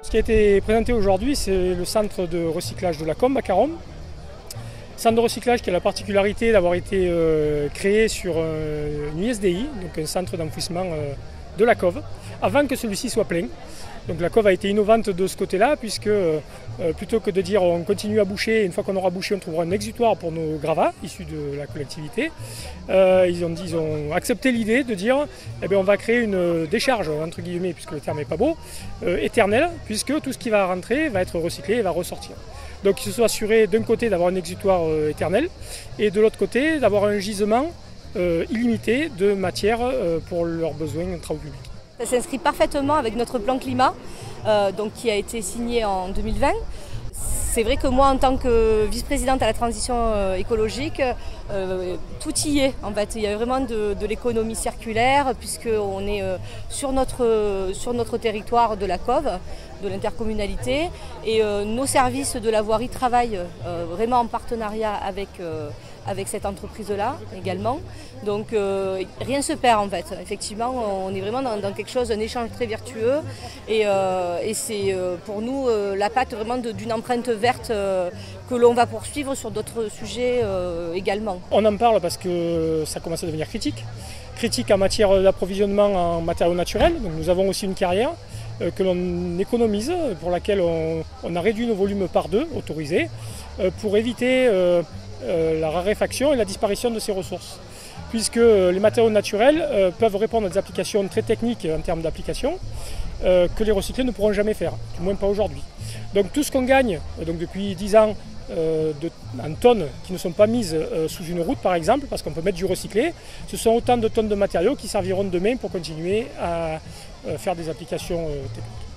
Ce qui a été présenté aujourd'hui, c'est le centre de recyclage de la Combe à Carombe. Centre de recyclage qui a la particularité d'avoir été créé sur une ISDI, donc un centre d'enfouissement de la Cove, avant que celui-ci soit plein. Donc la Cove a été innovante de ce côté-là, puisque plutôt que de dire on continue à boucher, une fois qu'on aura bouché, on trouvera un exutoire pour nos gravats issus de la collectivité, ils ont accepté l'idée de dire eh bien, on va créer une décharge, entre guillemets, puisque le terme n'est pas beau, éternelle, puisque tout ce qui va rentrer va être recyclé et va ressortir. Donc ils se sont assurés d'un côté d'avoir un exutoire éternel et de l'autre côté d'avoir un gisement illimité de matière pour leurs besoins de travaux publics. Ça s'inscrit parfaitement avec notre plan climat qui a été signé en 2020. C'est vrai que moi, en tant que vice-présidente à la transition écologique, tout y est. En fait, il y a vraiment de l'économie circulaire puisqu'on est sur notre territoire de la Cove, de l'intercommunalité, et nos services de la voirie travaillent vraiment en partenariat avec cette entreprise-là également. Donc rien ne se perd en fait. Effectivement, on est vraiment dans quelque chose, un échange très vertueux et c'est pour nous la patte vraiment d'une empreinte verte que l'on va poursuivre sur d'autres sujets également. On en parle parce que ça commence à devenir critique. Critique en matière d'approvisionnement en matériaux naturels. Donc nous avons aussi une carrière que l'on économise, pour laquelle on a réduit nos volumes par 2 autorisés pour éviter la raréfaction et la disparition de ces ressources. Puisque les matériaux naturels peuvent répondre à des applications très techniques en termes d'application que les recyclés ne pourront jamais faire, du moins pas aujourd'hui. Donc tout ce qu'on gagne donc depuis 10 ans en tonnes qui ne sont pas mises sous une route par exemple, parce qu'on peut mettre du recyclé, ce sont autant de tonnes de matériaux qui serviront demain pour continuer à faire des applications techniques.